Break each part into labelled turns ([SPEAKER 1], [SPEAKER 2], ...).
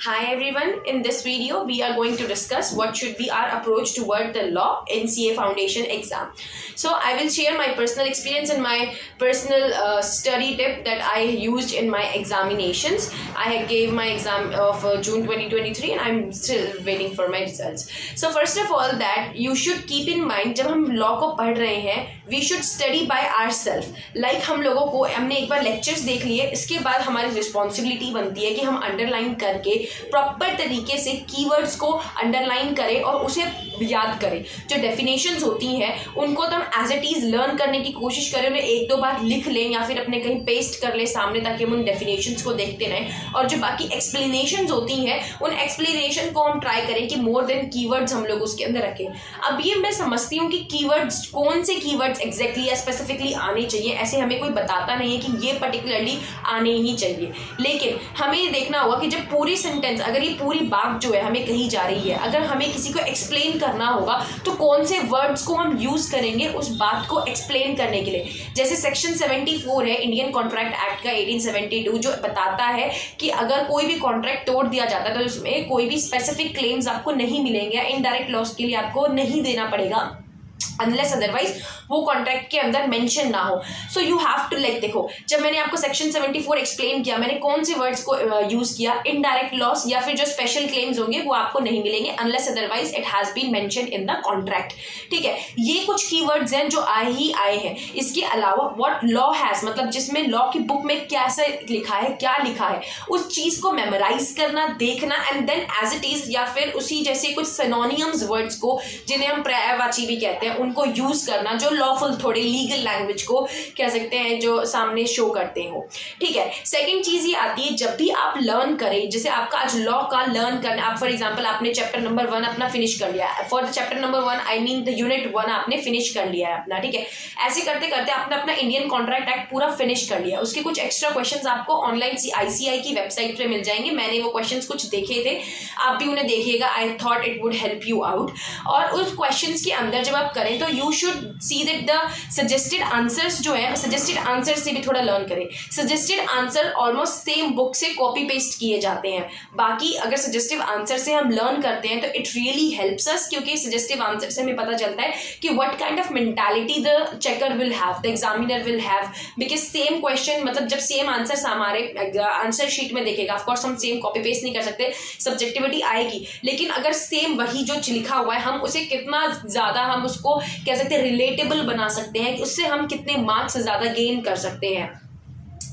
[SPEAKER 1] Hi everyone, in this video we are going to discuss what should be our approach toward the law NCA foundation exam. So I will share my personal experience and my personal study tip that I used in my examinations. I gave my exam of June 2023 and I'm still waiting for my results. So first of all that you should keep in mind जब हम law को पढ़ रहे हैं we should study by ourselves. Like हम लोगों को हमने एक बार lectures देख लिए, इसके बाद हमारी responsibility बनती है कि हम underline करके प्रॉपर तरीके से कीवर्ड्स को अंडरलाइन करें और उसे याद करें. जो डेफिनेशंस होती हैं उनको तो हम एज इट इज लर्न करने की कोशिश करें, उन्हें एक दो बार लिख लें या फिर अपने कहीं पेस्ट कर लें सामने ताकि हम उन डेफिनेशंस को देखते रहें. और जो बाकी एक्सप्लेनेशंस होती हैं उन एक्सप्लेनेशन को हम ट्राई करें कि मोर देन कीवर्ड्स हम लोग उसके अंदर रखें. अब ये मैं समझती हूँ कि कीवर्ड्स कौन से कीवर्ड्स एग्जैक्टली या स्पेसिफिकली आने चाहिए, ऐसे हमें कोई बताता नहीं है कि ये पर्टिकुलरली आने ही चाहिए. लेकिन हमें ये देखना होगा कि जब पूरी सेंटेंस, अगर ये पूरी बात जो है हमें कही जा रही है, अगर हमें किसी को एक्सप्लेन करना होगा तो कौन से वर्ड्स को हम यूज करेंगे उस बात को एक्सप्लेन करने के लिए. जैसे सेक्शन 74 है इंडियन कॉन्ट्रैक्ट एक्ट का 1872 जो बताता है कि अगर कोई भी कॉन्ट्रैक्ट तोड़ दिया जाता है तो उसमें कोई भी स्पेसिफिक क्लेम्स आपको नहीं मिलेंगे, इनडायरेक्ट लॉस के लिए आपको नहीं देना पड़ेगा अनलेस अदरवाइज वो कॉन्ट्रैक्ट के अंदर मेंशन ना हो. So you have to like, देखो जब मैंने आपको सेक्शन 74 एक्सप्लेन किया, मैंने कौन से वर्ड्स को यूज किया, इनडायरेक्ट लॉस या फिर जो स्पेशल क्लेम्स होंगे वो आपको नहीं मिलेंगे unless otherwise it has been mentioned in the contract. ठीक है, ये कुछ कीवर्ड्स हैं जो आए हैं. इसके अलावा व्हाट लॉ हैज, मतलब जिसमें लॉ की बुक में कैसे लिखा है, क्या लिखा है, उस चीज को मेमोराइज करना, देखना and then as it is या फिर उसी जैसे कुछ सिनोनिम्स वर्ड्स को जिन्हें हम पर्यायवाची भी कहते हैं उनको यूज करना, जो लॉफुल थोड़े लीगल लैंग्वेज को कह सकते हैं जो सामने शो करते हो. ठीक है, सेकंड चीज ये आती है जब भी आप लर्न करें, जैसे आपका आज लॉ का लर्न करना, आप फॉर एग्जांपल आपने चैप्टर नंबर 1 अपना फिनिश कर लिया है, for the chapter number 1 I mean the unit 1 आपने फिनिश कर लिया है अपना. ठीक है, ऐसे करते करते आपने अपना इंडियन कॉन्ट्रैक्ट एक्ट पूरा फिनिश कर लिया. उसके कुछ एक्स्ट्रा क्वेश्चंस आपको ऑनलाइन ICAI की वेबसाइट पे मिल जाएंगे. मैंने वो क्वेश्चंस कुछ देखे थे, आप भी उन्हें देखिएगा. I thought it would help you out. और उस क्वेश्चंस के अंदर जब आप करें तो you should see that the suggested answers जो है, सजेस्टेड आंसर से भी थोड़ा लर्न करें. Suggested answer almost same book से कॉपी पेस्ट किए जाते हैं. बाकी अगर सजेस्टिव आंसर से हम लर्न करते हैं तो इट रियली हेल्प्स अस, क्योंकि सजेस्टिव आंसर से हमें पता चलता है कि what kind of mentality the checker will have, the examiner will have. Because same question, मतलब जब सेम आंसर हमारे आंसर शीट में देखेगा, ऑफकोर्स हम सेम कॉपी पेस्ट नहीं कर सकते, सब्जेक्टिविटी आएगी, लेकिन अगर सेम वही जो लिखा हुआ है हम उसे कितना ज्यादा हम उसको कह सकते हैं रिलेटेबल बना सकते हैं, उससे हम कितने मार्क्स ज्यादा गेन कर सकते हैं.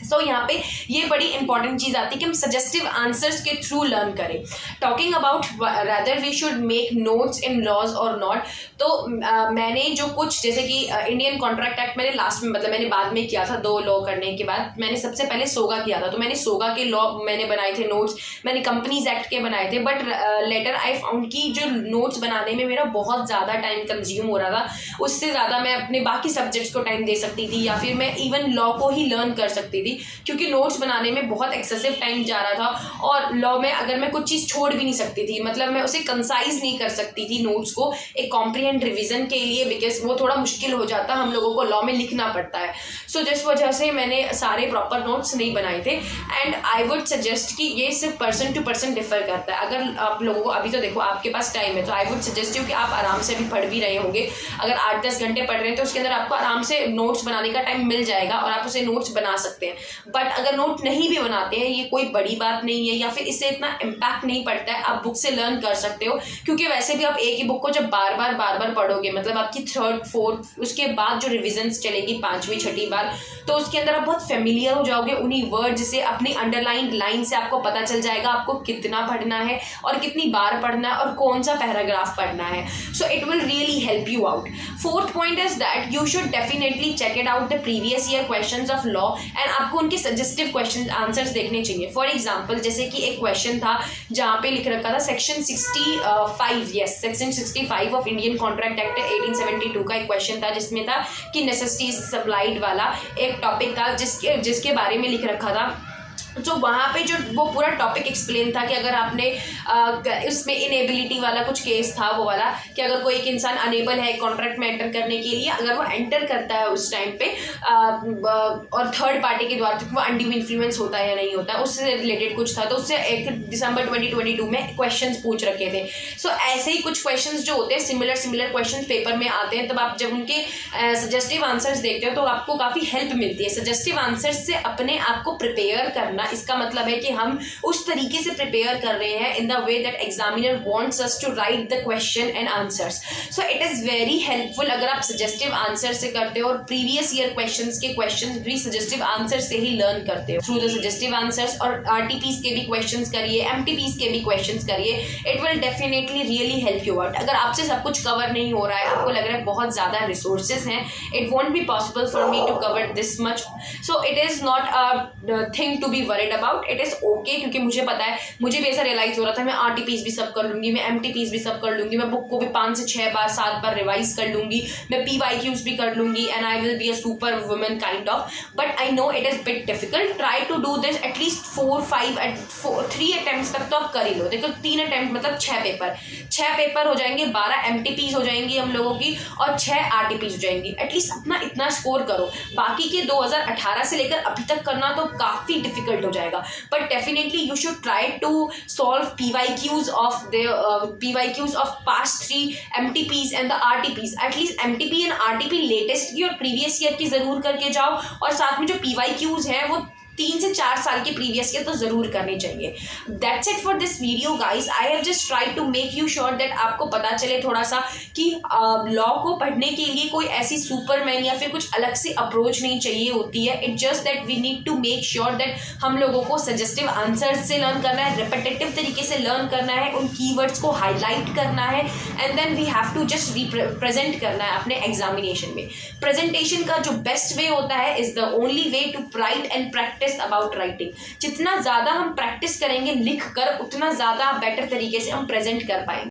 [SPEAKER 1] सो यहाँ पे ये बड़ी इंपॉर्टेंट चीज आती है कि हम सजेस्टिव आंसर्स के थ्रू लर्न करें. Talking about rather we should make notes in laws और नॉट, तो मैंने जो कुछ जैसे कि इंडियन कॉन्ट्रैक्ट एक्ट मैंने लास्ट में, मतलब मैंने बाद में किया था 2 लॉ करने के बाद. मैंने सबसे पहले सोगा किया था, तो मैंने सोगा के लॉ मैंने बनाए थे नोट्स, मैंने कंपनीज एक्ट के बनाए थे. बट लेटर आई फाउंड कि जो नोट्स बनाने में मेरा बहुत ज़्यादा टाइम कंज्यूम हो रहा था, उससे ज़्यादा मैं अपने बाकी सब्जेक्ट्स को टाइम दे सकती थी या फिर मैं इवन लॉ को ही लर्न कर सकती थी, क्योंकि नोट्स बनाने में बहुत एक्सेसिव टाइम जा रहा था. और लॉ में अगर मैं कुछ चीज़ छोड़ भी नहीं सकती थी, मतलब मैं उसे कंसाइज नहीं कर सकती थी नोट्स को एक कॉम्प्रिहेंड रिवीजन के लिए, बिकॉज वो थोड़ा मुश्किल हो जाता, हम लोगों को लॉ में लिखना पड़ता है. सो जिस वजह से मैंने सारे प्रॉपर नोट्स नहीं बनाए थे. एंड आई वुड सजेस्ट कि ये सिर्फ पर्सन टू पर्सन डिफर करता है. अगर आप लोगों को अभी तो देखो आपके पास टाइम है, तो आई वुड सजेस्ट यू कि आप आराम से भी पढ़ भी रहे होंगे. अगर 8-10 घंटे पढ़ रहे हैं तो उसके अंदर आपको आराम से नोट्स बनाने का टाइम मिल जाएगा और आप उसे नोट्स बना सकते हैं. बट अगर नोट नहीं भी बनाते हैं, ये कोई बड़ी बात नहीं है या फिर इससे इतना इम्पैक्ट नहीं पड़ता है, आप बुक से लर्न कर सकते हो. क्योंकि वैसे भी आप एक ही बुक को जब बार बार पढ़ोगे, मतलब आपकी 3rd 4th उसके बाद जो रिविजन्स चलेगी 5वीं 6ठी बार, तो उसके अंदर आप बहुत फेमिलियर हो जाओगे उन्हीं वर्ड से. अपनी अंडरलाइन लाइन से आपको पता चल जाएगा आपको कितना पढ़ना है और कितनी बार पढ़ना है और कौन सा पैराग्राफ पढ़ना है. So it will really help you out. 4th point is that you should definitely check it out the previous year questions of law and आपको उनके सजेस्टिव क्वेश्चन आंसर्स देखने चाहिए. फॉर एग्जांपल जैसे कि एक क्वेश्चन था जहाँ पे लिख रखा था section 65, yes section 65 of Indian contract act 1872 का एक क्वेश्चन था, जिसमें था कि नेसेसिटीज सप्लाइड वाला एक टॉपिक था जिसके बारे में लिख रखा था तो वहाँ पे जो वो पूरा टॉपिक एक्सप्लेन था कि अगर आपने उसमें इनेबिलिटी वाला कुछ केस था, वो वाला कि अगर कोई एक इंसान अनेबल है कॉन्ट्रैक्ट में एंटर करने के लिए, अगर वो एंटर करता है उस टाइम पे और थर्ड पार्टी के द्वारा, तो वो अनड्यू इन्फ्लुएंस होता है या नहीं होता है, उससे रिलेटेड कुछ था। तो उससे 1 दिसंबर 2022 में क्वेश्चंस पूछ रखे थे। सो ऐसे ही कुछ क्वेश्चंस जो होते हैं सिमिलर क्वेश्चंस पेपर में आते हैं, तब आप जब उनके सजेस्टिव आंसर्स देखते हो तो आपको काफ़ी हेल्प मिलती है। सजेस्टिव आंसर्स से अपने आप को प्रिपेयर करना, इसका मतलब है कि हम उस तरीके से प्रिपेयर कर रहे हैं in the way that examiner wants us to write the question and answers. So it is very helpful अगर आप सजेस्टिव आंसर से करते हो, और प्रीवियस ईयर क्वेश्चंस भी सजेस्टिव आंसर से ही लर्न करते हो थ्रू द सजेस्टिव आंसर्स। और आरटीपीस के भी क्वेश्चंस करिए, एमटीपीस के भी क्वेश्चंस करिए, it will definitely really help you out. अगर आपसे सब कुछ कवर नहीं हो रहा है, आपको लग रहा है बहुत ज़्यादा रिसोर्सेज हैं, it won't be possible for me to cover this much, so it is not a thing to be worried about, it is okay. क्योंकि मुझे पता है, मुझे भी ऐसा रियलाइज हो रहा था, मैं आरटीपीस भी सब कर लूँगी, मैं एमटीपीस भी सब कर लूँगी, मैं बुक को भी 5 से 6 बार 7 बार रिवाइज कर लूँगी, मैं PYQs भी कर लूँगी, and I will be a super woman kind of. But I know it is bit difficult, try to do this at least 3 attempts तक तो आप कर ही लो। देखो 3 अटेम्प्ट मतलब 6 पेपर हो जाएंगे, 12 एमटीपीस हो जाएंगी हम लोगों की, और 6 आरटीपीस हो जाएंगी। एटलीस्ट अपना इतना स्कोर करो। बाकी के 2018 से लेकर अभी तक करना तो काफ़ी डिफिकल्ट हो जाएगा, but definitely you should try to solve PYQs of past 3 MTPs and the RTPs। At least MTP and RTP latest की और प्रीवियस ईयर की जरूर करके जाओ, और साथ में जो PYQs हैं वो 3 से 4 साल के प्रीवियस के तो जरूर करने चाहिए। That's it for this video guys. I have just try to make you sure that आपको पता चले थोड़ा सा कि लॉ को पढ़ने के लिए कोई ऐसी सुपरमैन या फिर कुछ अलग से अप्रोच नहीं चाहिए होती है। It just that we need to make sure that हम लोगों को सजेस्टिव आंसर्स से लर्न करना है, रिपीटेटिव तरीके से लर्न करना है, उन कीवर्ड्स को हाईलाइट करना है, and then we have to just represent करना है अपने एग्जामिनेशन में। प्रेजेंटेशन का जो बेस्ट वे होता है is the only way to write and practice about writing. जितना ज्यादा हम प्रैक्टिस करेंगे लिख कर, उतना ज्यादा बेटर तरीके से हम प्रेजेंट कर पाएंगे।